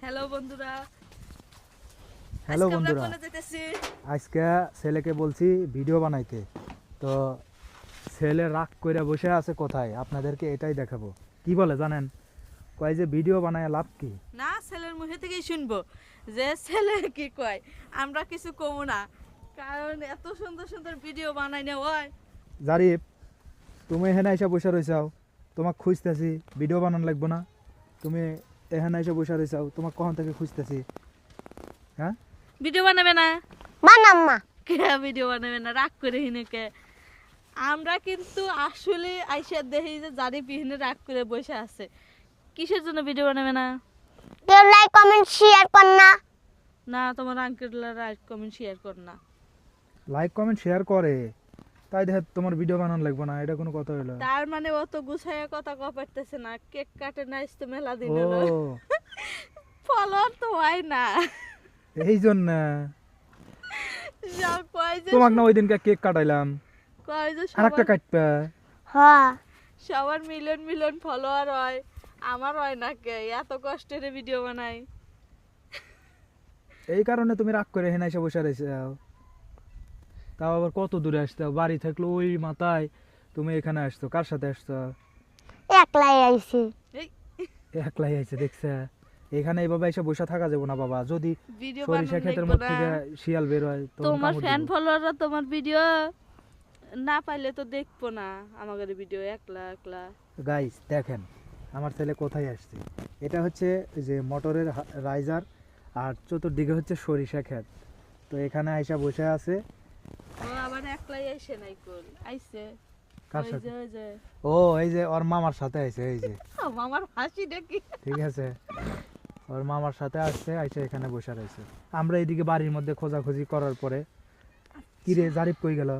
Hello বন্ধুরা, hello আজকে আমরা বন্ধুরা, কোনে যেতেছি? আজকে ছেলেকে বলছি ভিডিও বানাইতে। তো ছেলে রাগ করে বসে আছে কোথায়, আপনাদেরকে এটাই দেখাবো। কি বলে জানেন? কয় যে ভিডিও বানায় লাভ কি? না, ছেলের মুখে থেকেই শুনবো যে ছেলে কি কয়। আমরা কিছু কমু না, কারণ এত সুন্দর সুন্দর ভিডিও বানাই না ওই। জারিফ, তুমি এখানে এসে বসে রয়েছাও, তোমাকে খুঁজতেছি। ভিডিও বানানো লাগবো না? তুমি এখানে এসে বসে রয়েছাও, তোমাকে কখন থেকে খুঁজতেছি। হ্যাঁ, ভিডিও বানাবে না? বানাম্মা কে ভিডিও বানাবে না? রাগ করে হিনেকে আমরা কিন্তু আসলে আইসা দেখি যে জারি পিহনে রাগ করে বসে আছে। কিসের জন্য ভিডিও বানাবে না? কেউ লাইক কমেন্ট শেয়ার কর না। না, তোমার আঙ্কেলরা লাইক কমেন্ট শেয়ার কর না। লাইক কমেন্ট শেয়ার করে, তাই দেখে তোমার ভিডিও বানানো লাগবে না? এটা কোনো কথা হলো? তার মানে ও তো গুছাইয়া কথা কও পারতেছে না। কেক কাটে না, তো মেলা দিন ও, হলো। ফলোয়ার তো হয় না। এই জন্য যাও কয় যে তোমাকে না ওই দিনকে কেক কাটাইলাম, কয় যে আর একটা সবার কাটবে। হ্যাঁ, সবার মিলিয়ন মিলিয়ন ফলোয়ার হয়, আমার হয় না কে? এত কষ্টের ভিডিও বানাই। এই কারণে তুমি রাগ করে এখানে এসে বসে রয়েছে। তাও আবার কত দূরে আসতে বাড়ি থাকলো ওই মাথায়, তুমি এখানে আসছো কার সাথে আসছো? একলাই আইছি। এই একলাই আইছে দেখছে। এখানে এইভাবে এসে বসে থাকা যাবে না বাবা। যদি ভিডিও সরিষা বানানো ক্ষেতের লাগবে মধ্যে না। থেকে শিয়াল বের হয় তোমার ফ্যান ফলোয়াররা তোমার ভিডিও না পাইলে তো দেখবো না আমাদের ভিডিও একলা একলা। গাইস দেখেন আমার ছেলে কোথায় আসছে। এটা হচ্ছে যে মোটরের রাইজার, আর চতুর্দিকে হচ্ছে সরিষা ক্ষেত। তো এখানে আইসা বসে আছে। ও আবার একলাই আইসে নাই কোল আইছে। কার ওই সাথে? যে ওই যে ও এই যে ওর মামার সাথে আইছে, এই যে আমার হাসি দেখি। ঠিক আছে, ওর মামার সাথে আসছে, আইসা এখানে বসে রয়েছে। আমরা এইদিকে বাড়ির মধ্যে খোঁজাখুঁজি করার পরে কিরে জারিফ কই গেল,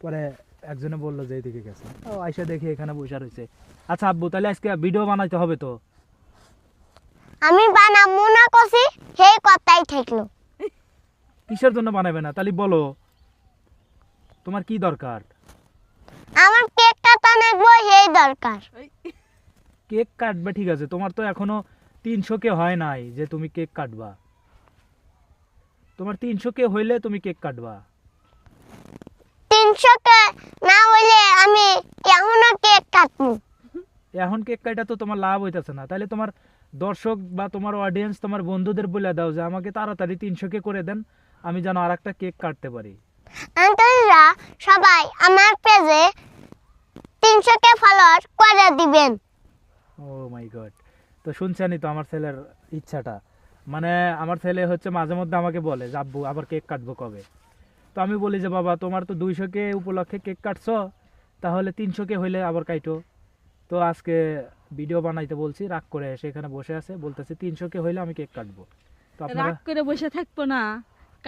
পরে একজনে বললো যে এইদিকে গেছে। ও আইসা দেখি এখানে বসে রয়েছে। আচ্ছা আব্বু, তাহলে আজকে ভিডিও বানাইতে হবে তো? আমি বানামু না কছি, সেই কথাই থাকলো। কিসের জন্য বানাবে না তাহলে বলো, তোমার কি দরকার? আমার কেক কাটা নেবো, সেই দরকার। ওই কেক কাটবে ঠিক আছে, তোমার তো এখনো 300 কে হয় নাই যে তুমি কেক কাটবা। তোমার 300 কে হইলে তুমি কেক কাটবা। 300 কে না হইলে আমি এখনো কেক কাটবো। এখন কেক কাটা তো তোমার লাভ হইতেছে না। তাহলে তোমার দর্শক বা তোমার অডিয়েন্স, তোমার বন্ধুদের বলে দাও যে আমাকে তাড়াতাড়ি 300 কে করে দেন, আমি যেন আর একটা কেক কাটতে পারি। আঙ্কেলরা সবাই আমার পেজে 300 কে ফলোয়ার করে দিবেন। ও মাই গড, তো শুনছেনই তো আমার ছেলের ইচ্ছাটা। মানে আমার ছেলে হচ্ছে মাঝে মধ্যে আমাকে বলে যে আব্বু আবার কেক কাটবো কবে। তো আমি বলি যে বাবা তোমার তো 200 কে উপলক্ষে কেক কাটছো, তাহলে 300 কে হইলে আবার কাইটো। তো আজকে ভিডিও বানাইতে বলছি, রাগ করে এসে এখানে বসে আছে, বলতেছে 300 কে হইলে আমি কেক কাটবো। তো আপনারা রাগ করে বসে থাকবো না,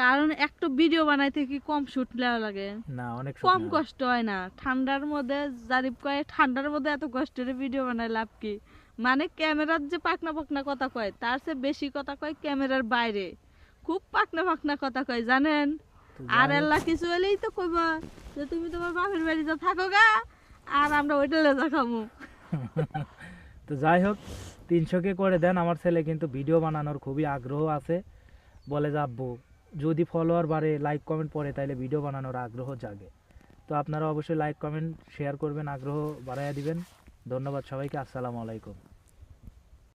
কারণ একটা ভিডিও বানাইতে কি কম শুট নেওয়া লাগে? না, অনেক কম শুকনা। কষ্ট হয় না। ঠান্ডার মধ্যে জারিফ কয় ঠান্ডার মধ্যে এত কষ্টের ভিডিও বানায় লাভ কি? মানে ক্যামেরার যে পাকনা পাকনা কথা কয় তার চেয়ে বেশি কথা কয় ক্যামেরার বাইরে। খুব পাকনা পাকনা কথা কয় জানেন। তো আর যাই হোক, আল্লাহ কিছু হলেই তো কইবা যে তুমি তোমার বাপের বাড়িতে থাকো গা, আর আমরা ওইটা লেজা খামু। তো যাই হোক 300 কে করে দেন। আমার ছেলে কিন্তু ভিডিও বানানোর খুবই আগ্রহ আছে। বলে যে আব্বু যদি ফলোয়ার বাড়ে, লাইক কমেন্ট পড়ে, তাহলে ভিডিও বানানোর আগ্রহ জাগে। তো আপনারা অবশ্যই লাইক কমেন্ট শেয়ার করবেন, আগ্রহ বাড়াইয়া দিবেন। ধন্যবাদ সবাইকে, আসসালামু আলাইকুম।